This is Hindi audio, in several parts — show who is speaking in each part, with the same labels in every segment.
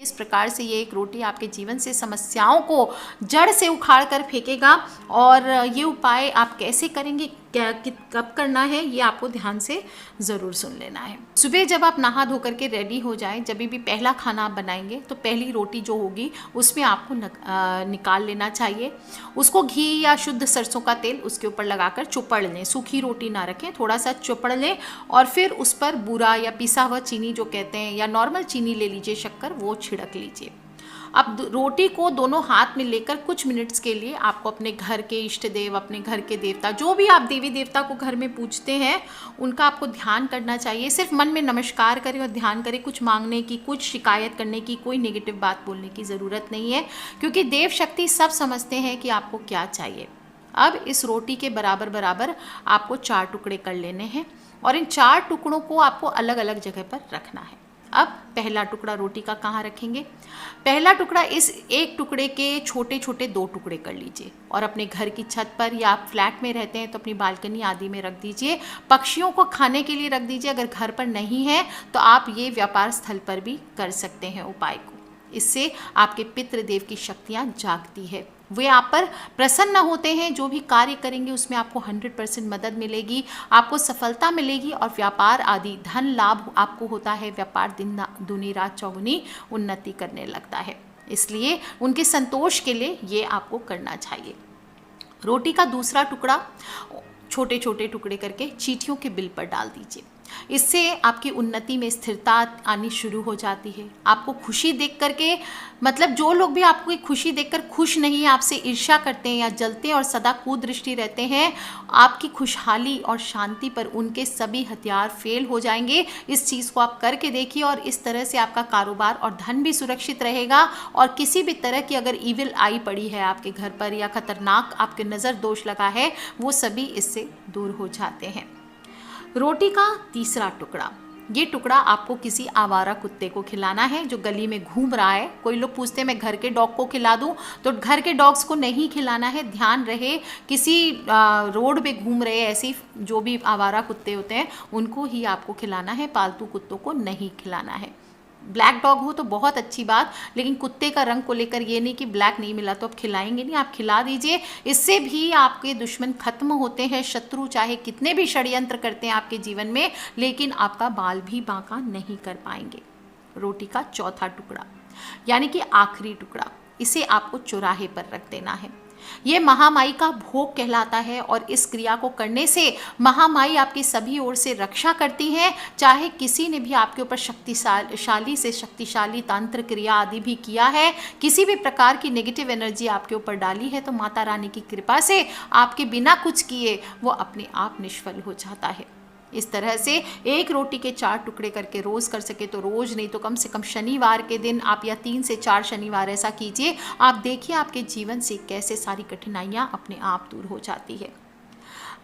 Speaker 1: इस प्रकार से ये एक रोटी आपके जीवन से समस्याओं को जड़ से उखाड़ कर फेंकेगा। और ये उपाय आप कैसे करेंगे, क्या कब करना है, ये आपको ध्यान से ज़रूर सुन लेना है। सुबह जब आप नहा धो करके रेडी हो जाएं, जब भी पहला खाना आप बनाएंगे तो पहली रोटी जो होगी उसमें आपको निकाल लेना चाहिए। उसको घी या शुद्ध सरसों का तेल उसके ऊपर लगाकर चुपड़ लें, सूखी रोटी ना रखें, थोड़ा सा चुपड़ लें और फिर उस पर बूरा या पिसा हुआ चीनी जो कहते हैं या नॉर्मल चीनी ले लीजिए, शक्कर, वो छिड़क लीजिए। अब रोटी को दोनों हाथ में लेकर कुछ मिनट्स के लिए आपको अपने घर के इष्ट देव, अपने घर के देवता, जो भी आप देवी देवता को घर में पूजते हैं, उनका आपको ध्यान करना चाहिए। सिर्फ मन में नमस्कार करें और ध्यान करें, कुछ मांगने की, कुछ शिकायत करने की, कोई नेगेटिव बात बोलने की ज़रूरत नहीं है, क्योंकि देव शक्ति सब समझते हैं कि आपको क्या चाहिए। अब इस रोटी के बराबर बराबर आपको 4 टुकड़े कर लेने हैं और इन 4 टुकड़ों को आपको अलग अलग जगह पर रखना है। अब पहला टुकड़ा रोटी का कहाँ रखेंगे? पहला टुकड़ा, इस एक टुकड़े के छोटे छोटे 2 टुकड़े कर लीजिए और अपने घर की छत पर, या आप फ्लैट में रहते हैं तो अपनी बालकनी आदि में रख दीजिए। पक्षियों को खाने के लिए रख दीजिए। अगर घर पर नहीं है तो आप ये व्यापार स्थल पर भी कर सकते हैं उपाय को। इससे आपके पितृदेव की शक्तियाँ जागती है, वे आप पर प्रसन्न होते हैं। जो भी कार्य करेंगे उसमें आपको 100% मदद मिलेगी, आपको सफलता मिलेगी और व्यापार आदि धन लाभ आपको होता है। व्यापार दिन दूनी रात चौगुनी उन्नति करने लगता है। इसलिए उनके संतोष के लिए ये आपको करना चाहिए। रोटी का दूसरा टुकड़ा छोटे छोटे टुकड़े करके चींटियों के बिल पर डाल दीजिए। इससे आपकी उन्नति में स्थिरता आनी शुरू हो जाती है। आपको खुशी देख करके, मतलब जो लोग भी आपको खुशी देखकर खुश नहीं, आपसे ईर्ष्या करते हैं या जलते हैं और सदा कुदृष्टि रहते हैं, आपकी खुशहाली और शांति पर उनके सभी हथियार फेल हो जाएंगे। इस चीज़ को आप करके देखिए और इस तरह से आपका कारोबार और धन भी सुरक्षित रहेगा और किसी भी तरह की अगर ईविल आई पड़ी है आपके घर पर या खतरनाक आपके नज़र दोष लगा है, वो सभी इससे दूर हो जाते हैं। रोटी का तीसरा टुकड़ा, ये टुकड़ा आपको किसी आवारा कुत्ते को खिलाना है जो गली में घूम रहा है। कोई लोग पूछते हैं मैं घर के डॉग को खिला दूं, तो घर के डॉग्स को नहीं खिलाना है। ध्यान रहे, किसी रोड पे घूम रहे ऐसे जो भी आवारा कुत्ते होते हैं उनको ही आपको खिलाना है, पालतू कुत्तों को नहीं खिलाना है। ब्लैक डॉग हो तो बहुत अच्छी बात, लेकिन कुत्ते का रंग को लेकर ये नहीं कि ब्लैक नहीं मिला तो आप खिलाएंगे नहीं, आप खिला दीजिए। इससे भी आपके दुश्मन खत्म होते हैं। शत्रु चाहे कितने भी षड्यंत्र करते हैं आपके जीवन में, लेकिन आपका बाल भी बांका नहीं कर पाएंगे। रोटी का चौथा टुकड़ा, यानी कि आखिरी टुकड़ा, इसे आपको चौराहे पर रख देना है। ये महामाई का भोग कहलाता है और इस क्रिया को करने से महामाई आपकी सभी ओर से रक्षा करती हैं। चाहे किसी ने भी आपके ऊपर शक्तिशाली से शक्तिशाली तंत्र क्रिया आदि भी किया है, किसी भी प्रकार की नेगेटिव एनर्जी आपके ऊपर डाली है, तो माता रानी की कृपा से आपके बिना कुछ किए वो अपने आप निष्फल हो जाता है। इस तरह से एक रोटी के 4 टुकड़े करके रोज़ कर सके तो रोज़, नहीं तो कम से कम शनिवार के दिन आप, या 3 से 4 शनिवार ऐसा कीजिए। आप देखिए आपके जीवन से कैसे सारी कठिनाइयाँ अपने आप दूर हो जाती है।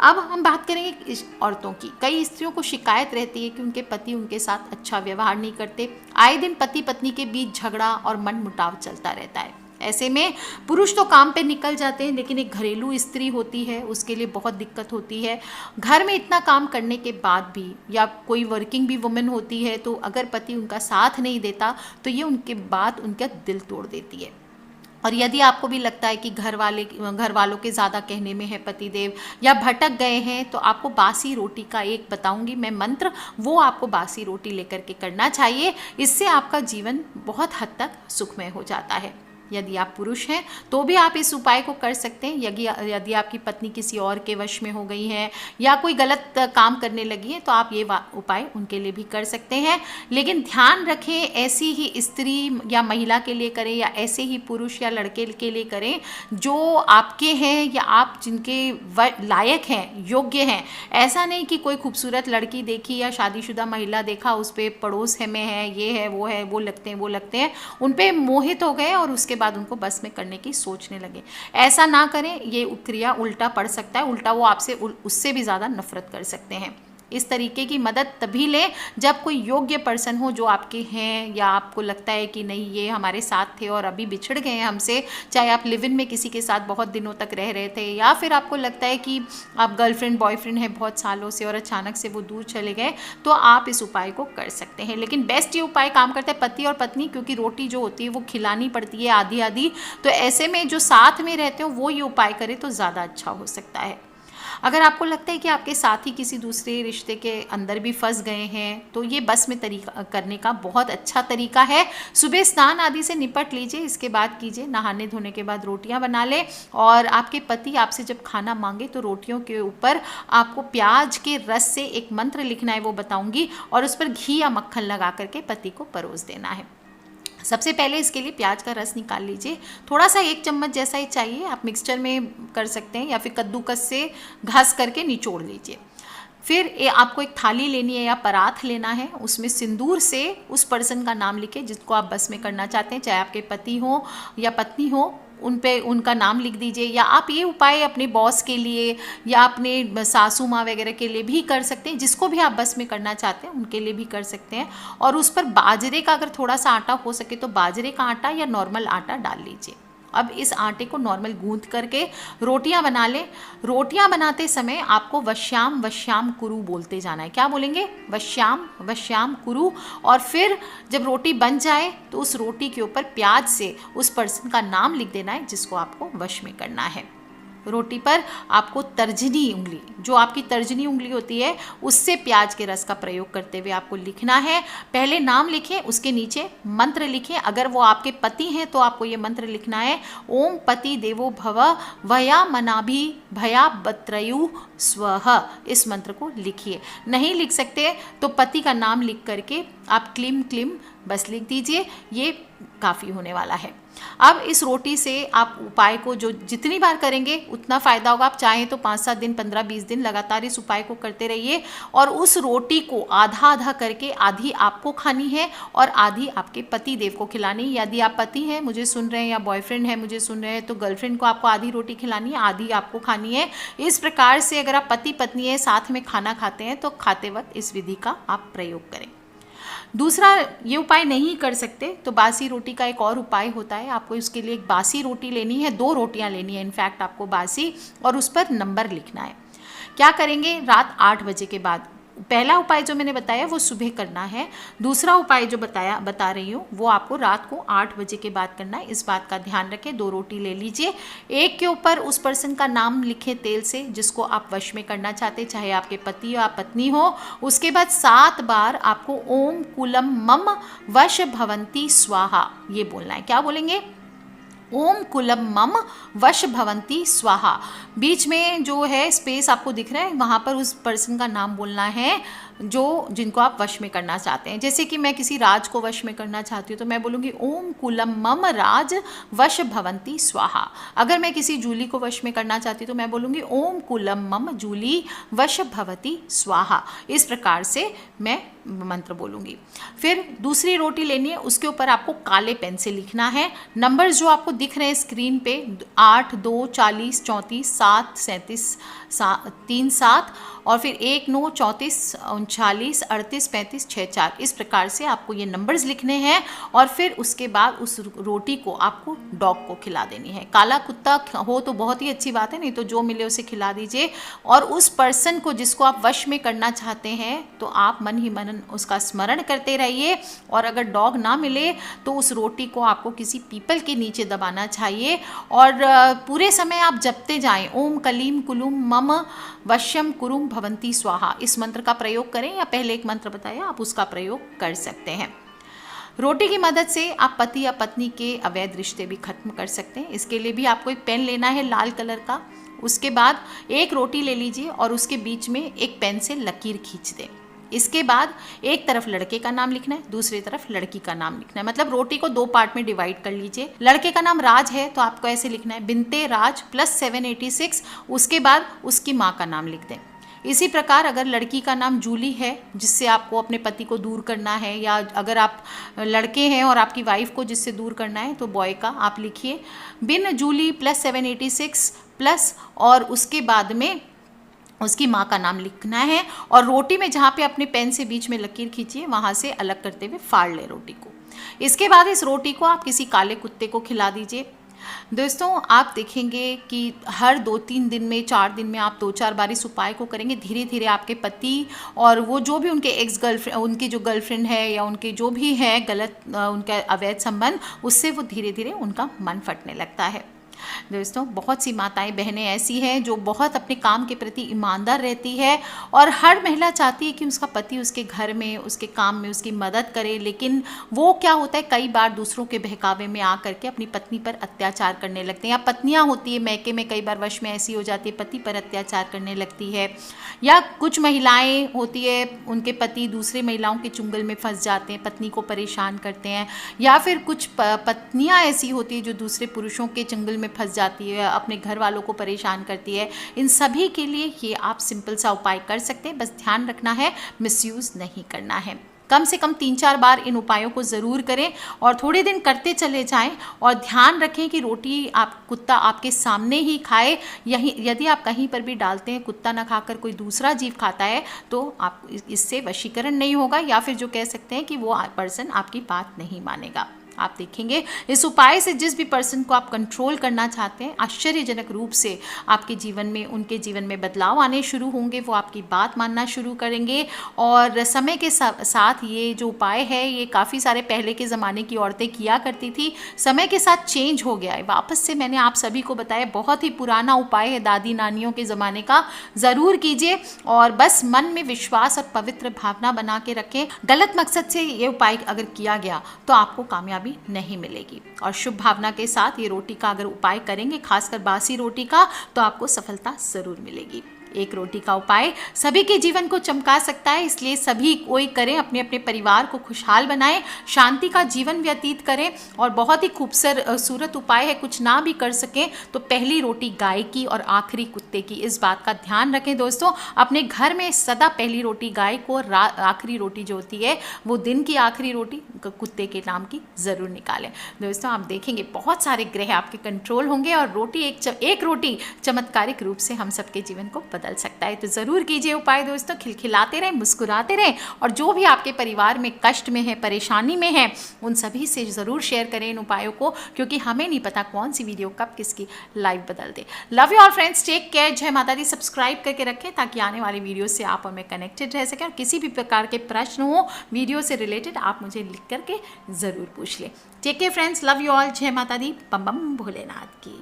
Speaker 1: अब हम बात करेंगे इस औरतों की। कई स्त्रियों को शिकायत रहती है कि उनके पति उनके साथ अच्छा व्यवहार नहीं करते। आए दिन पति पत्नी के बीच झगड़ा और मनमुटाव चलता रहता है। ऐसे में पुरुष तो काम पे निकल जाते हैं, लेकिन एक घरेलू स्त्री होती है, उसके लिए बहुत दिक्कत होती है। घर में इतना काम करने के बाद भी, या कोई वर्किंग भी वुमेन होती है, तो अगर पति उनका साथ नहीं देता तो ये उनके बाद उनका दिल तोड़ देती है। और यदि आपको भी लगता है कि घर वालों के ज़्यादा कहने में है पतिदेव, या भटक गए हैं, तो आपको बासी रोटी का एक बताऊंगी मैं मंत्र, वो आपको बासी रोटी लेकर के करना चाहिए। इससे आपका जीवन बहुत हद तक सुखमय हो जाता है। यदि आप पुरुष हैं तो भी आप इस उपाय को कर सकते हैं। यदि आपकी पत्नी किसी और के वश में हो गई है या कोई गलत काम करने लगी है, तो आप ये उपाय उनके लिए भी कर सकते हैं। लेकिन ध्यान रखें, ऐसी ही स्त्री या महिला के लिए करें या ऐसे ही पुरुष या लड़के के लिए करें जो आपके हैं या आप जिनके लायक हैं, योग्य हैं। ऐसा नहीं कि कोई खूबसूरत लड़की देखी या शादीशुदा महिला देखा, उस पर पड़ोस में है, ये है, वो लगते हैं, उन पर मोहित हो गए और उसके बाद उनको बस में करने की सोचने लगे। ऐसा ना करें, ये क्रिया उल्टा पड़ सकता है, उल्टा वो आपसे उससे भी ज़्यादा नफरत कर सकते हैं। इस तरीके की मदद तभी लें जब कोई योग्य पर्सन हो जो आपके हैं, या आपको लगता है कि नहीं ये हमारे साथ थे और अभी बिछड़ गए हैं हमसे, चाहे आप लिव इन में किसी के साथ बहुत दिनों तक रह रहे थे, या फिर आपको लगता है कि आप गर्लफ्रेंड बॉयफ्रेंड है बहुत सालों से और अचानक से वो दूर चले गए, तो आप इस उपाय को कर सकते हैं। लेकिन बेस्ट ये उपाय काम करता है पति और पत्नी, क्योंकि रोटी जो होती है वो खिलानी पड़ती है आधी आधी, तो ऐसे में जो साथ में रहते हो वो ये उपाय करे तो ज़्यादा अच्छा हो सकता है। अगर आपको लगता है कि आपके साथी किसी दूसरे रिश्ते के अंदर भी फंस गए हैं, तो ये बस में तरीका करने का बहुत अच्छा तरीका है। सुबह स्नान आदि से निपट लीजिए, इसके बाद कीजिए, नहाने धोने के बाद रोटियां बना लें, और आपके पति आपसे जब खाना मांगे तो रोटियों के ऊपर आपको प्याज के रस से एक मंत्र लिखना है, वो बताऊंगी, और उस पर घी या मक्खन लगा करके पति को परोस देना है। सबसे पहले इसके लिए प्याज का रस निकाल लीजिए, थोड़ा सा 1 चम्मच जैसा ही चाहिए, आप मिक्सचर में कर सकते हैं या फिर कद्दूकस से घस करके निचोड़ लीजिए। फिर आपको एक थाली लेनी है या परात लेना है, उसमें सिंदूर से उस पर्सन का नाम लिखे जिसको आप बस में करना चाहते हैं, चाहे आपके पति हो या पत्नी हो, उन पे उनका नाम लिख दीजिए। या आप ये उपाय अपने बॉस के लिए या अपने सासू माँ वगैरह के लिए भी कर सकते हैं, जिसको भी आप बस में करना चाहते हैं उनके लिए भी कर सकते हैं। और उस पर बाजरे का अगर थोड़ा सा आटा हो सके तो बाजरे का आटा या नॉर्मल आटा डाल लीजिए। अब इस आटे को नॉर्मल गूंथ करके रोटियां बना लें। रोटियां बनाते समय आपको वश्याम वश्याम कुरु बोलते जाना है। क्या बोलेंगे? वश्याम वश्याम कुरु। और फिर जब रोटी बन जाए तो उस रोटी के ऊपर प्याज से उस पर्सन का नाम लिख देना है जिसको आपको वश में करना है। रोटी पर आपको तर्जनी उंगली, जो आपकी तर्जनी उंगली होती है, उससे प्याज के रस का प्रयोग करते हुए आपको लिखना है। पहले नाम लिखें, उसके नीचे मंत्र लिखें। अगर वो आपके पति हैं तो आपको ये मंत्र लिखना है, ओम पति देवो भव वया मनाभि भया बत्रयु स्वह। इस मंत्र को लिखिए। नहीं लिख सकते तो पति का नाम लिख करके आप क्लीम क्लीम बस लिख दीजिए, ये काफ़ी होने वाला है। अब इस रोटी से आप उपाय को जो जितनी बार करेंगे उतना फ़ायदा होगा। आप चाहें तो 5-7 दिन, 15-20 दिन लगातार इस उपाय को करते रहिए, और उस रोटी को आधा आधा करके आधी आपको खानी है और आधी आपके पति देव को खिलानी है। यदि आप पति हैं मुझे सुन रहे हैं, या बॉयफ्रेंड है मुझे सुन रहे हैं, तो गर्लफ्रेंड को आपको आधी रोटी खिलानी है, आधी आपको खानी है। इस प्रकार से अगर आप पति पत्नी है साथ में खाना खाते हैं तो खाते वक्त इस विधि का आप प्रयोग करें। दूसरा, ये उपाय नहीं कर सकते तो बासी रोटी का एक और उपाय होता है। आपको इसके लिए एक बासी रोटी लेनी है, 2 रोटियां लेनी है इनफैक्ट आपको बासी, और उस पर नंबर लिखना है। क्या करेंगे? रात 8 बजे के बाद। पहला उपाय जो मैंने बताया वो सुबह करना है, दूसरा उपाय जो बता रही हूँ वो आपको रात को 8 बजे के बाद करना है। इस बात का ध्यान रखें। 2 रोटी ले लीजिए, एक के ऊपर उस पर्सन का नाम लिखें तेल से जिसको आप वश में करना चाहते हैं, चाहे आपके पति या पत्नी हो। उसके बाद 7 बार आपको ओम कुलम मम वश भवंती स्वाहा ये बोलना है। क्या बोलेंगे? ओम कुलम मम वश भवंती स्वाहा। बीच में जो है स्पेस आपको दिख रहा है, वहाँ पर उस पर्सन का नाम बोलना है जिनको आप वश में करना चाहते हैं। जैसे कि मैं किसी राज को वश में करना चाहती हूँ तो मैं बोलूँगी ओम कुलम मम राज वश भवंती स्वाहा। अगर मैं किसी जूली को वश में करना चाहती हूँ तो मैं बोलूँगी ओम कुलम मम जूली वश भवती स्वाहा। इस प्रकार से मैं मंत्र बोलूँगी। फिर दूसरी रोटी लेनी है, उसके ऊपर आपको काले पेन से लिखना है नंबर जो आपको दिख रहे हैं स्क्रीन पे, 8, 2, 40, 34, 7, 37, 3, 7, और फिर 1, 9, 34, 39, 38, 35, 6, 4। इस प्रकार से आपको ये नंबर्स लिखने हैं, और फिर उसके बाद उस रोटी को आपको डॉग को खिला देनी है। काला कुत्ता हो तो बहुत ही अच्छी बात है, नहीं तो जो मिले उसे खिला दीजिए। और उस पर्सन को जिसको आप वश में करना चाहते हैं तो आप मन ही मन उसका स्मरण करते रहिए, और अगर डॉग ना मिले तो उस रोटी को आपको किसी पीपल के नीचे दबाना चाहिए, और पूरे समय आप जपते जाएं ओम कलीम कुलुम मम वश्यम कुरुम भवंती स्वाहा। इस मंत्र का प्रयोग करें, या पहले एक मंत्र बताया आप उसका प्रयोग कर सकते हैं। रोटी की मदद से आप पति या पत्नी के अवैध रिश्ते भी खत्म कर सकते हैं। इसके लिए भी आपको एक पेन लेना है लाल कलर का। उसके बाद एक रोटी ले लीजिए और उसके बीच में एक पेन से लकीर खींच दें। इसके बाद एक तरफ लड़के का नाम लिखना है, दूसरी तरफ लड़की का नाम लिखना है। मतलब रोटी को 2 पार्ट में डिवाइड कर लीजिए। लड़के का नाम राज है तो आपको ऐसे लिखना है बिनते राज प्लस 786। उसके बाद उसकी माँ का नाम लिख दें। इसी प्रकार अगर लड़की का नाम जूली है जिससे आपको अपने पति को दूर करना है, या अगर आप लड़के हैं और आपकी वाइफ को जिससे दूर करना है तो बॉय का आप लिखिए बिन जूली प्लस 786 प्लस, और उसके बाद में उसकी माँ का नाम लिखना है और रोटी में जहाँ पे अपने पेन से बीच में लकीर खींचिए वहाँ से अलग करते हुए फाड़ ले रोटी को। इसके बाद इस रोटी को आप किसी काले कुत्ते को खिला दीजिए। दोस्तों आप देखेंगे कि हर 2-3 दिन में 4 दिन में आप 2-4 बार इस उपाय को करेंगे, धीरे धीरे आपके पति और वो जो भी उनके एक्स गर्लफ्रेंड, उनकी जो गर्लफ्रेंड है या उनके जो भी है गलत उनका अवैध संबंध, उससे वो धीरे धीरे उनका मन फटने लगता है। दोस्तों बहुत सी माताएं बहनें ऐसी हैं जो बहुत अपने काम के प्रति ईमानदार रहती है और हर महिला चाहती है कि उसका पति उसके घर में, उसके काम में उसकी मदद करे, लेकिन वो क्या होता है कई बार दूसरों के बहकावे में आ करके अपनी पत्नी पर अत्याचार करने लगते हैं। या पत्नियां होती है मैके में कई बार वश में ऐसी हो जाती है, पति पर अत्याचार करने लगती है। या कुछ महिलाएं होती है उनके पति दूसरे महिलाओं के चुंगल में फंस जाते हैं, पत्नी को परेशान करते हैं। या फिर कुछ पत्नियां ऐसी होती है जो दूसरे पुरुषों के चुंगल में फंस जाती है, अपने घर वालों को परेशान करती है। इन सभी के लिए ये आप सिंपल सा उपाय कर सकते हैं, बस ध्यान रखना है मिसयूज़ नहीं करना है। कम से कम 3-4 बार इन उपायों को ज़रूर करें और थोड़े दिन करते चले जाएं और ध्यान रखें कि रोटी कुत्ता आपके सामने ही खाए। यही यदि आप कहीं पर भी डालते हैं कुत्ता ना खाकर कोई दूसरा जीव खाता है तो आप इससे वशीकरण नहीं होगा, या फिर जो कह सकते हैं कि वो पर्सन आपकी बात नहीं मानेगा। आप देखेंगे इस उपाय से जिस भी पर्सन को आप कंट्रोल करना चाहते हैं आश्चर्यजनक रूप से आपके जीवन में, उनके जीवन में बदलाव आने शुरू होंगे, वो आपकी बात मानना शुरू करेंगे। और समय के साथ ये जो उपाय है ये काफ़ी सारे पहले के ज़माने की औरतें किया करती थी, समय के साथ चेंज हो गया है। वापस से मैंने आप सभी को बताया बहुत ही पुराना उपाय है, दादी नानियों के ज़माने का, ज़रूर कीजिए और बस मन में विश्वास और पवित्र भावना बना के रखें। गलत मकसद से ये उपाय अगर किया गया तो आपको कामयाबी नहीं मिलेगी। और शुभ भावना के साथ ये रोटी का अगर उपाय करेंगे, खासकर बासी रोटी का, तो आपको सफलता जरूर मिलेगी। एक रोटी का उपाय सभी के जीवन को चमका सकता है, इसलिए सभी कोई करें, अपने अपने परिवार को खुशहाल बनाएं, शांति का जीवन व्यतीत करें। और बहुत ही खूबसूरत उपाय है, कुछ ना भी कर सकें तो पहली रोटी गाय की और आखिरी कुत्ते की, इस बात का ध्यान रखें दोस्तों। अपने घर में सदा पहली रोटी गाय को और आखिरी रोटी जो होती है वो दिन की आखिरी रोटी कुत्ते के नाम की ज़रूर निकालें। दोस्तों आप देखेंगे बहुत सारे ग्रह आपके कंट्रोल होंगे और एक रोटी चमत्कारिक रूप से हम सबके जीवन को बदल सकता है। तो ज़रूर कीजिए उपाय दोस्तों, खिलखिलाते रहें, मुस्कुराते रहें और जो भी आपके परिवार में कष्ट में है, परेशानी में है, उन सभी से ज़रूर शेयर करें इन उपायों को, क्योंकि हमें नहीं पता कौन सी वीडियो कब किसकी लाइफ बदल दे। Love you all friends, take care, जय माता दी। सब्सक्राइब करके रखें ताकि आने वाली वीडियो से आप हमें कनेक्टेड रह सकें और किसी भी प्रकार के प्रश्न हो वीडियो से रिलेटेड आप मुझे लिख करके ज़रूर पूछ लें। Take care friends, love you all, जय माता दी, बम बम भोलेनाथ की।